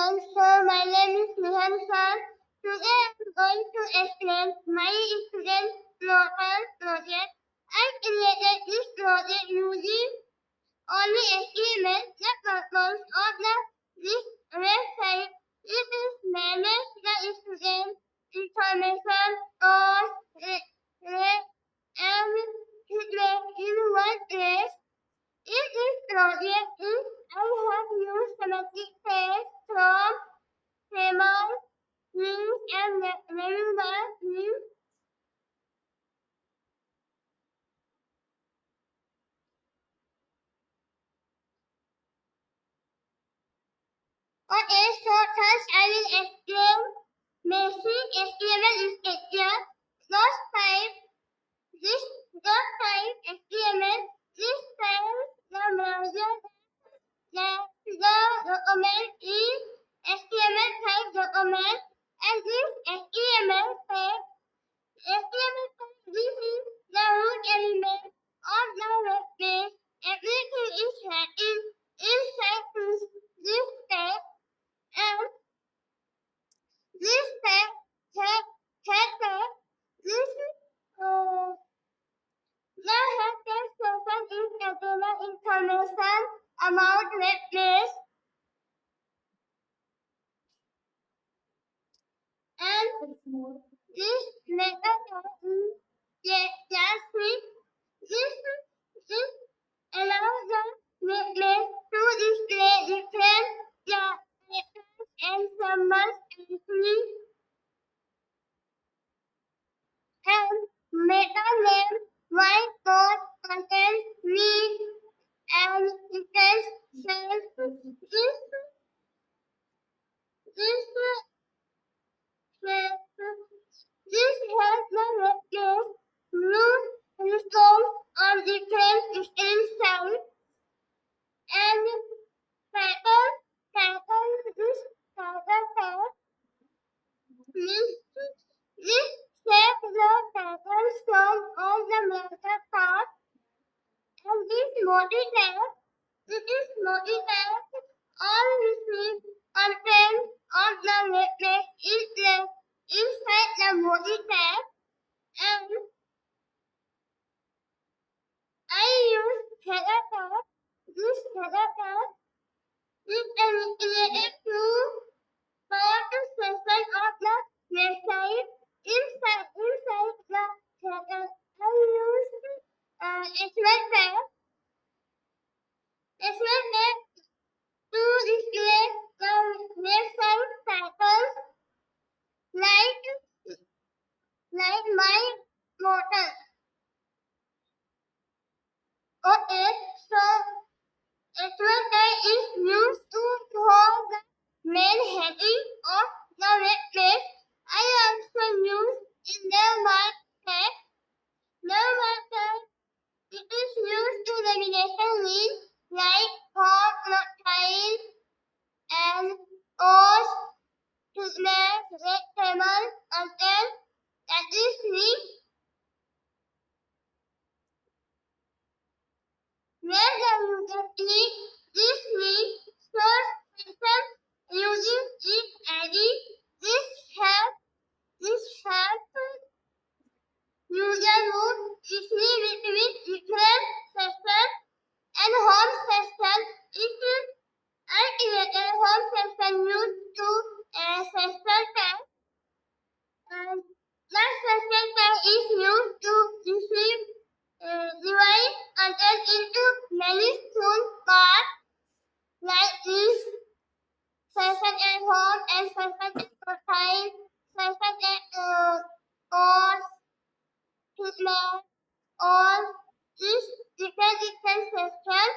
So my name is Nihan Khan. Today I'm going to explain my student project. I created this project using only HTML. The purpose of this website is manage the student information or and in one place. In this project, I have used semantic text from Fremont, Link, and Remember Link. On a short task, I will explain basic HTML structure. First type this dot type HTML. This time the browser the document is HTML type document, and this HTML tag this is the root element of the web page. Everything is written inside this tag, and this tag this the head text token is container information about web page, and this method is JavaScript. This allows the web page to display different characters and symbols easily, and meta name whiteboard content read and text cells. This helps the web page move install on different cells, and pattern this pattern this set the pattern shown on the meta part, and this modifier all receive content of the web page is left inside the modifier, and I use header tag. This header tag is created to start the session of the website. Inside the header, I use HTML tag to display the website titles like my portal. Okay, so HTML tag is used to hold the main heading of the web page. I also use in the mark tag. The mark tag it is used to navigation links like home, child, and or to the rectangle content that is linked. When the user clicks this link, source system using its ID. This helps user move easily between different sections, and home section is created home section used to section tag, and that section tag is used to receive divide content into many toolbars like this section at home and section at profile, section at all, treatment, all these different sections,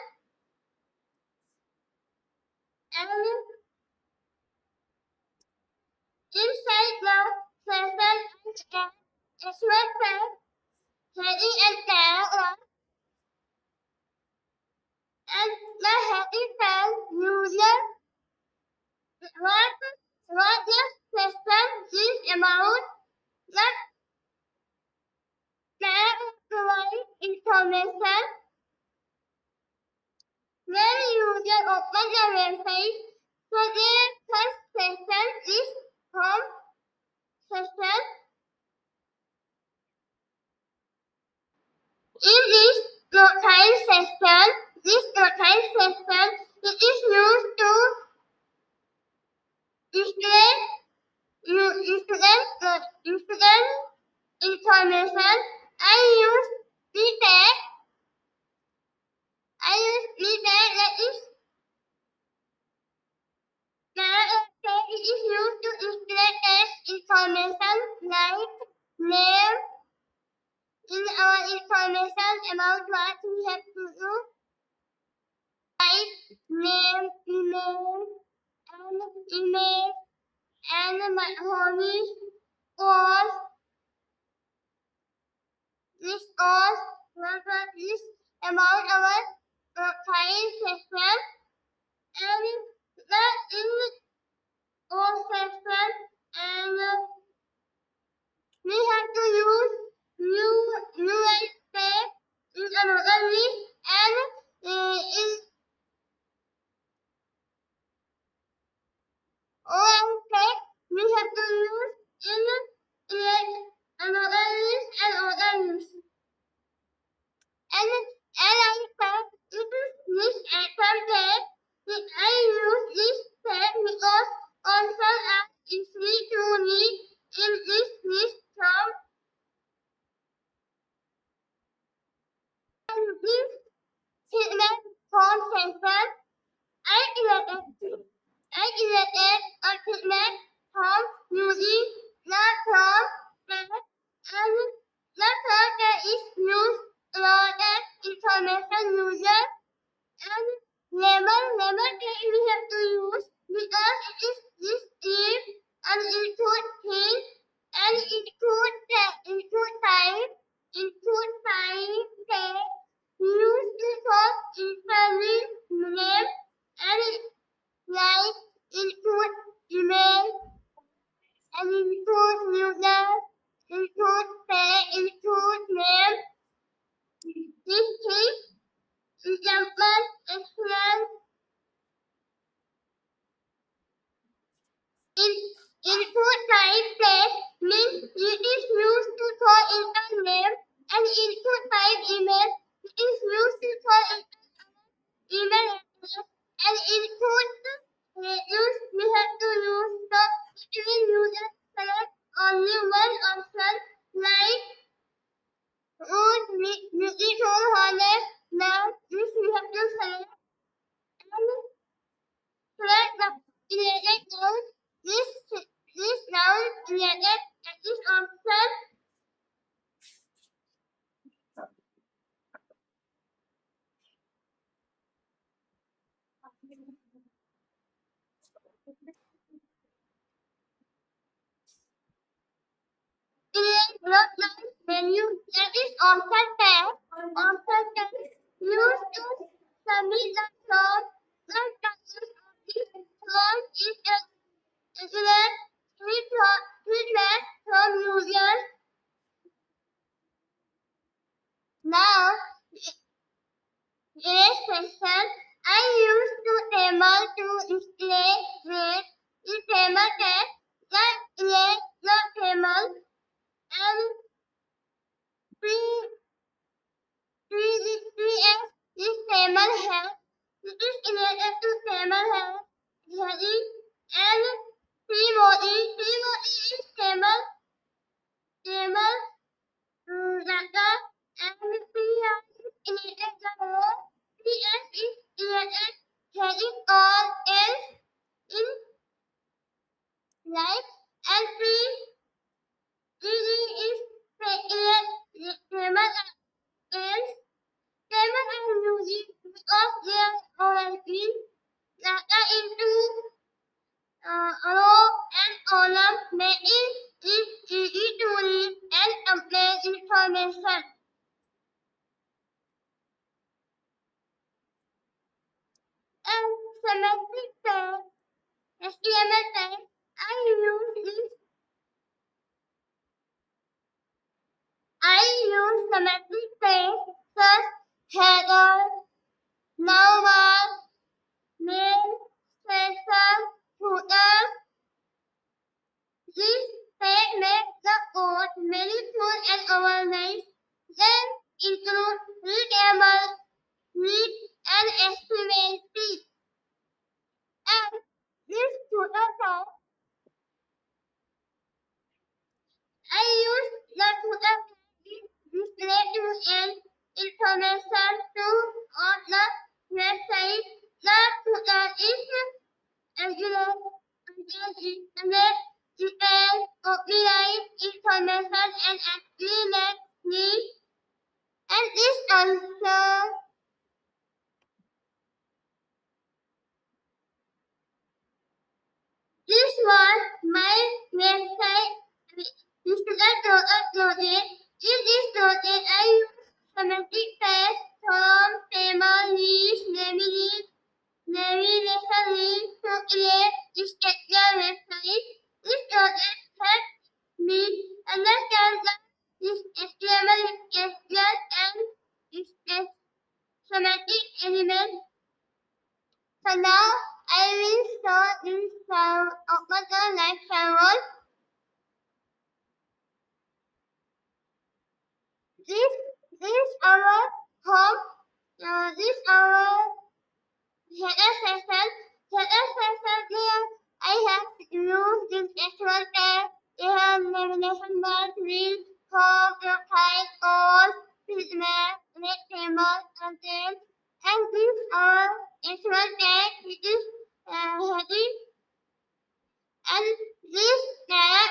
and inside the section express heading and tag, and the heading tag user what this system is about, that tag provide information when user open the website, so they first information like name. In our information about what we have to do, like name, email, and my hobbies, course, list of list about our file section, and the in all section, and we have to use UI text in another list, and in all text we have to use in another list and other list. And I said it is this action text that I use this text because also as easy to read in this list from this segment form section. I created a segment from using the from text, and the from that is used loaded information user, and label that we have to use because it is this deep and include thing and include type text used for inquiry name, and like include email, and include user, include pay, include name. This thing example explain input type text means it is used to store enter name, and input type email it is used to store email address, and input use we have to use the between user select only one option like beautiful honest. Now this we have to select and select the related noun. This noun related at this option. Not menu that is option tab. Option tab used to submit the form. The process of this form is excellent feedback from users. Now, in this session, I used to table to display grade in table text, the table, and 3x this table has. It is related to table has heading, and body is table data, and 3r is related to row, 3s is related heading all else in life, and 3d is related table else. Table are used because they are already data into row and column, making it easy to read and update information. And semantic text, HTML text, I use semantic text such header, nowbar, name, section, footer. This text makes the code meaningful and organized. Then include readable, read, and explanatory. And this footer text, I use the footer display to and information to on the website. The footer is regular and depend, copyright, information, and accidentally. And this also this was my website. You should upload it. In this document, I use semantic text from families, navigation links to create this particular website. This document helps me understand that this HTML is just and this semantic element. So now I will show this open like server. This is our home. This our header session. Header session here I have used this actual tag. We have navigation bar, wheel, home, profile, all, feedback, red table, content, and this our actual tag which is heading, and this tag.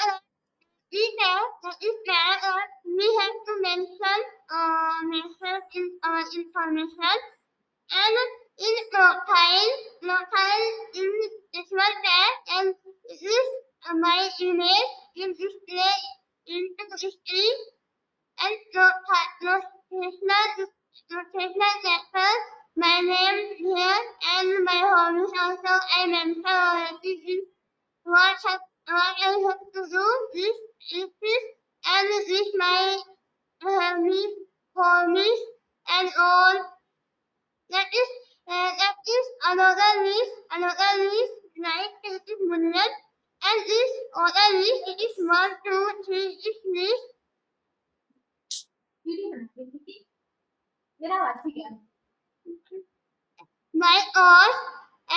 We have to mention in our information, and in profile in this one tag, and this my image in display in the history, and notification letter, my name here, and my home is also I mentioned already in what I have to do this, and this my list for me, and all. That is another list like it is million, and this other list it is 1, 2, 3. This list my all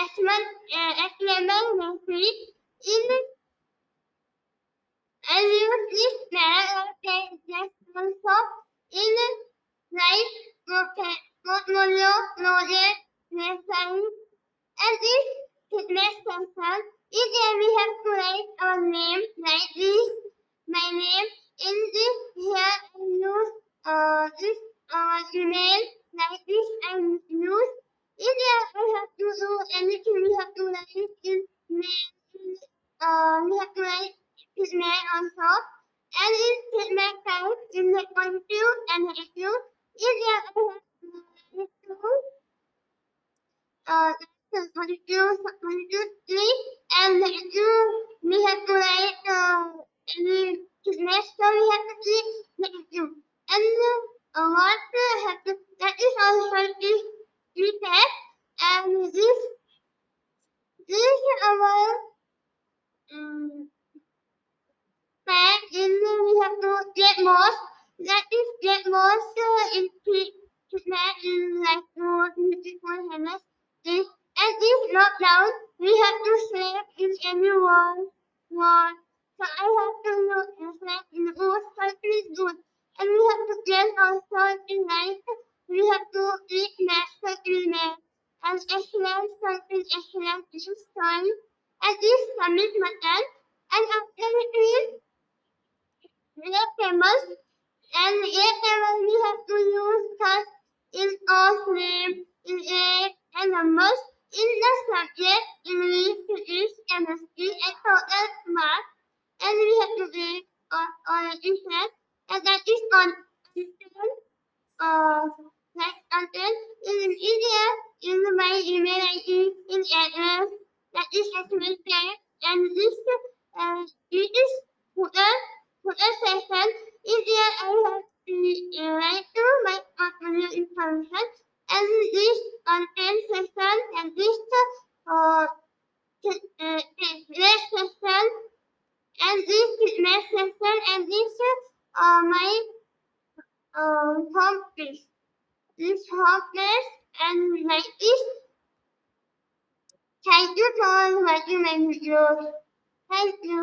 exclamation message in. I use this text also in right portfolio loaded website, and this fitness function is that we have to write our name like this, my name. In this here I use this email like this I use. In there I have to do anything, we have to write in name, we have to write his name on top, and in his name type in the control and the issue. In there I have to continuously, and we have to write next, so we have to click next to, and what have to, that is also this text, and this is our tag. In we have to get most, that is get most in that in like beautiful handles. This, and this drop down we have to select in any one. So I have to select in both countries good, and we have to get also in like we have to click next country next, and excellent country excellent this is fine, and this submit button, and after it is famous, and famous we have to use touch in all name, in age, and numbers, in the subject, English, Physics, Chemistry, and total mark, and we have to read on the internet, and that is on different like content in India, in my email ID, in address, that is actually there, and this it is footer section. In there I have to write to my personal information, and this content section, and this next section, and this next section, and this my home page. This home page, and like this. Thank you for watching my video. Thank you.